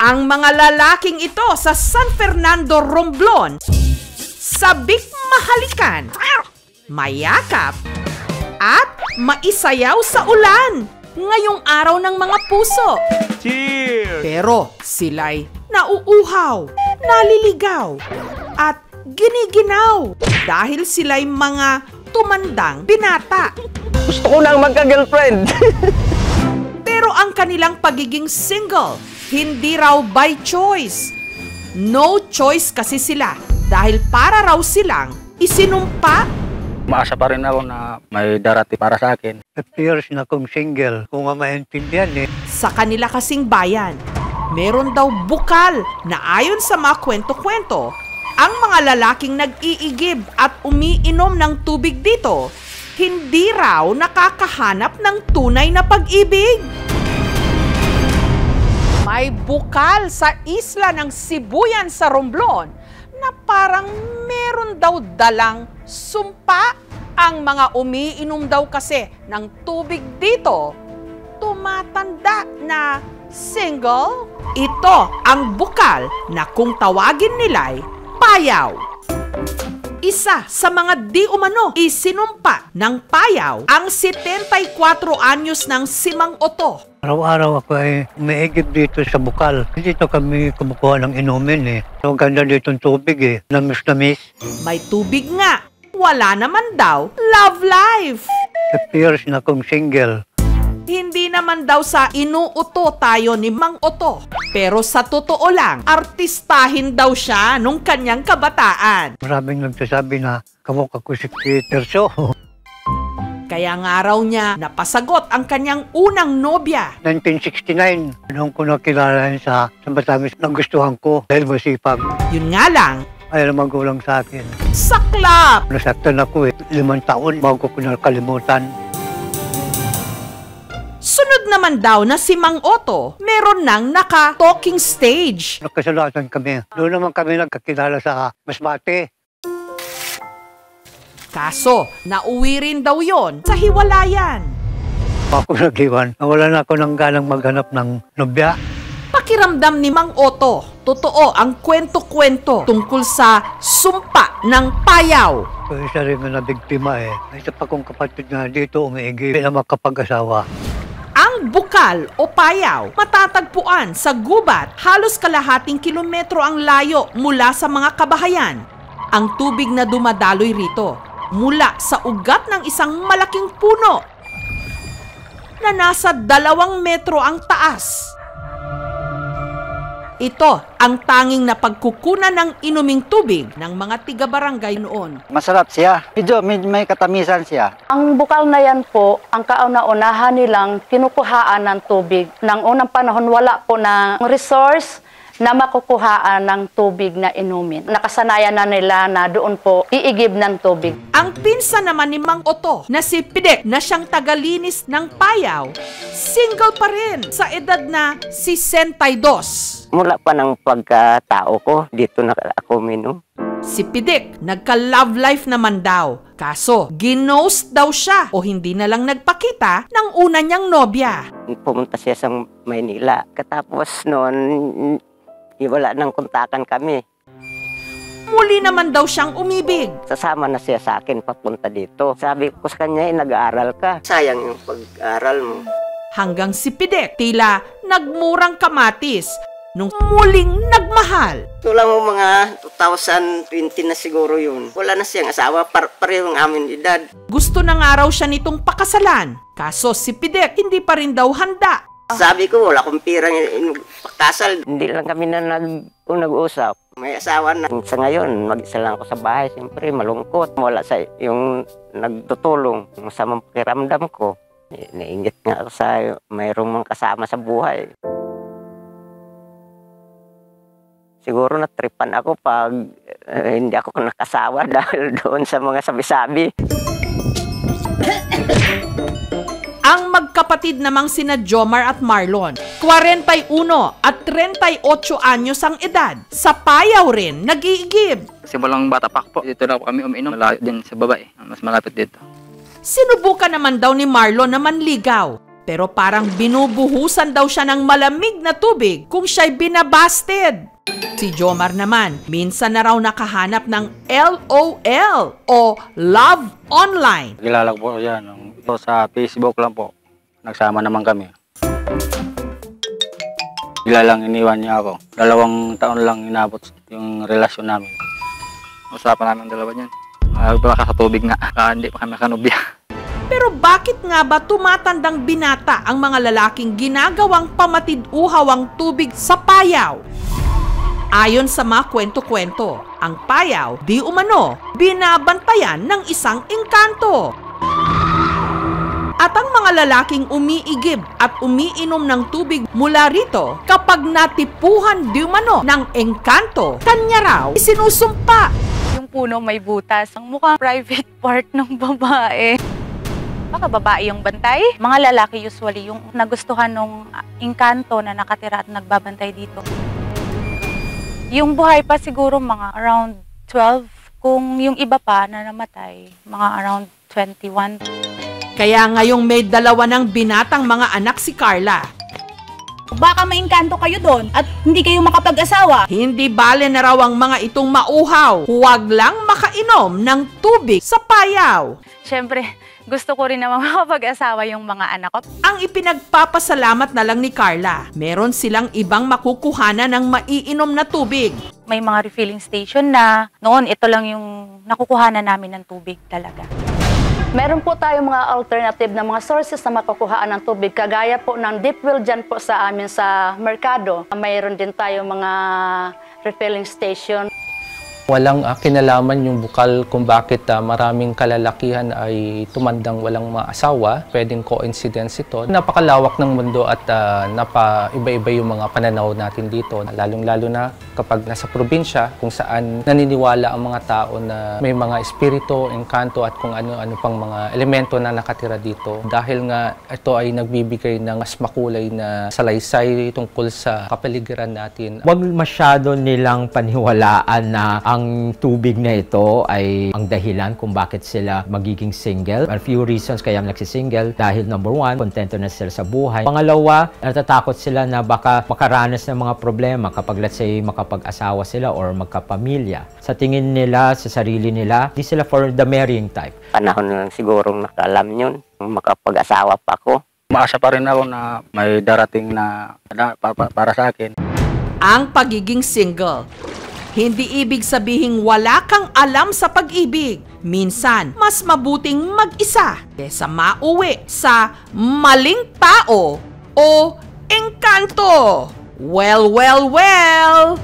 Ang mga lalaking ito sa San Fernando, Romblon, sabik mahalikan, mayakap, at maisayaw sa ulan ngayong araw ng mga puso. Cheers! Pero sila'y nauuhaw, naliligaw, at giniginaw dahil sila'y mga tumandang binata. Gusto ko nang magka-girlfriend. Pero ang kanilang pagiging single, hindi raw by choice. No choice kasi sila dahil para raw silang isinumpa. Maasa pa rin ako na may darating para sa akin. 50 years na akong single, kung maintindihan Sa kanila kasing bayan, meron daw bukal na ayon sa mga kwento-kwento, ang mga lalaking nag-iigib at umiinom ng tubig dito, hindi raw nakakahanap ng tunay na pag-ibig. May bukal sa isla ng Sibuyan sa Romblon na parang meron daw dalang sumpa. Ang mga umiinom daw kasi ng tubig dito, tumatanda na single. Ito ang bukal na kung tawagin nila'y payaw. Isa sa mga di umano isinumpa ng payaw ang 74 anyos ng Simang Oto. Araw-araw ako ay umiigib dito sa bukal. Dito kami kumukuha ng inumin So ganda dito ng tubig Namis na miss. May tubig nga. Wala naman daw love life. 50 years na akong single. Hindi naman daw sa inuuto tayo ni Mang Oto. Pero sa totoo lang, artistahin daw siya nung kanyang kabataan. Maraming nagsasabi na kamukha ko si Terso. Kaya nga raw niya napasagot ang kanyang unang nobya. 1969, noong ko nakilala sa Batanes, nagustuhan ko dahil masipag. Yun nga lang, Ayaw na magulang sa akin. saklap! Nasaktan ako 5 taon bago ko nakalimutan. Sunod naman daw na si Mang Oto, meron nang naka-talking stage. Nagkasalatan kami. Doon naman kami nagkakilala sa Masbate. Kaso, nauwi rin daw yon sa hiwalayan. Ako nag-iwan. Nawala na ako ng ganang maghanap ng nobya. Pakiramdam ni Mang Oto, totoo ang kwento-kwento tungkol sa sumpa ng payaw. So, isa rin na nabiktima Isa pa kong kapatid na dito umiigib na makapag-asawa. Ang bukal o payaw matatagpuan sa gubat, halos kalahating kilometro ang layo mula sa mga kabahayan. Ang tubig na dumadaloy rito mula sa ugat ng isang malaking puno na nasa 2 metro ang taas. Ito ang tanging napagkukunan ng inuming tubig ng mga tiga-barangay noon. Masarap siya. Medyo may katamisan siya. Ang bukal na yan po, ang kauna-unahan nilang kinukuhaan ng tubig. Nang unang panahon, wala po ng resource na makukuhaan ng tubig na inumin. Nakasanayan na nila na doon po iigib ng tubig. Ang pinsan naman ni Mang Oto na si Pidek na siyang tagalinis ng payaw, single pa rin sa edad na 62. Mula pa ng pagkatao ko, dito na ako minom. Si Pidek, nagka-love life naman daw. Kaso, ginost daw siya o hindi na lang nagpakita ng una niyang nobya. Pumunta siya sa Maynila. Katapos noon, wala nang kontakan kami. Muli naman daw siyang umibig. Sasama na siya sa akin papunta dito. Sabi ko sa kanya, nag-aaral ka. Sayang yung pag-aaral mo. Hanggang si Pidek, tila nagmurang kamatis nung muling nagmahal. Ito lang mo mga 2020 na siguro yun. Wala na siyang asawa, pareho ang aming edad. Gusto na nga raw siya nitong pakasalan. Kaso si Pidek hindi pa rin daw handa. Sabi ko, wala akong pira pakasal. Hindi lang kami na nag-uusap. May asawa na. Sa ngayon, mag-isa lang ako sa bahay. Siyempre, malungkot. Wala sa yung nagtutulong. Masamang pakiramdam ko. Nainggit nga ako sa mayroong mga kasama sa buhay. Siguro natripan ako pag hindi ako nakasawa dahil doon sa mga sabi-sabi. Ang magkapatid namang sina Jomar at Marlon, 41 at 38 anyos ang edad. Sa payaw rin, nag-iigib. Simulang bata pa po. Dito na po kami umiinom. Malayo din sa babae. Mas malapit dito. Sinubukan naman daw ni Marlon na manligaw. Pero parang binubuhusan daw siya ng malamig na tubig kung siya'y binabasted. Si Jomar naman, minsan na raw nakahanap ng LOL o Love Online. Kilala ko po yan. Ito sa Facebook lang po. Nagsama naman kami. Bigla lang iniwan niya ako. 2 taon lang inabot yung relasyon namin. Usapan namin dalawa niyan. Baka sa tubig nga. Hindi pa kami kanubya. Pero bakit nga ba tumatandang binata ang mga lalaking ginagawang pamatid-uhaw ang tubig sa payaw? Ayon sa mga kwento-kwento, ang payaw di umano binabantayan ng isang engkanto. At ang mga lalaking umiigib at umiinom ng tubig mula rito kapag natipuhan di umano ng engkanto, kanya raw isinusumpa. Yung puno may butas, ang mukhang private part ng babae. Baka babae yung bantay. Mga lalaki usually yung nagustuhan ng engkanto na nakatira at nagbabantay dito. Yung buhay pa siguro mga around 12. Kung yung iba pa na namatay, mga around 21. Kaya ngayong may 2 ng binatang mga anak si Carla. Baka maengkanto kayo doon at hindi kayo makapag-asawa. Hindi bale na raw ang mga itong mauhaw. Huwag lang makainom ng tubig sa payaw. Siyempre, gusto ko rin naman makapag-asawa yung mga anak ko. Ang ipinagpapasalamat na lang ni Carla, meron silang ibang makukuhanan ng maiinom na tubig. May mga refilling station na noon ito lang yung nakukuhanan namin ng tubig talaga. Meron po tayong mga alternative na mga sources na makukuhaan ng tubig. Kagaya po ng deep well dyan po sa amin sa merkado. Mayroon din tayong mga refilling station. Walang kinalaman yung bukal kung bakit maraming kalalakihan ay tumandang walang maasawa. Pwedeng coincidence ito. Napakalawak ng mundo at napaiba-iba yung mga pananaw natin dito. Lalong-lalo na kapag nasa probinsya kung saan naniniwala ang mga tao na may mga espiritu, engkanto at kung ano-ano pang mga elemento na nakatira dito. Dahil nga ito ay nagbibigay ng mas makulay na salaysay tungkol sa kapaligiran natin. Huwag masyado nilang paniwalaan na ang tubig na ito ay ang dahilan kung bakit sila magiging single. A few reasons kaya nagsisingle dahil number 1, kontento na sila sa buhay. Pangalawa, natatakot sila na baka makaranas ng mga problema kapag let's say makapag-asawa sila or magkapamilya. Sa tingin nila, sa sarili nila, di sila for the marrying type. Panahon na lang sigurong nakaalam yun. Makapag-asawa pa ako. Maasa pa rin ako na may darating na para sa akin. Ang pagiging single, hindi ibig sabihing wala kang alam sa pag-ibig. Minsan, mas mabuting mag-isa kesa mauwi sa maling tao o engkanto. Well, well, well!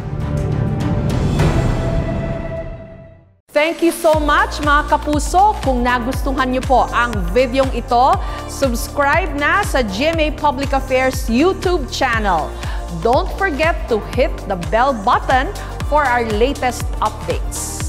Thank you so much mga kapuso. Kung nagustuhan niyo po ang videong ito, subscribe na sa GMA Public Affairs YouTube channel. Don't forget to hit the bell button for our latest updates.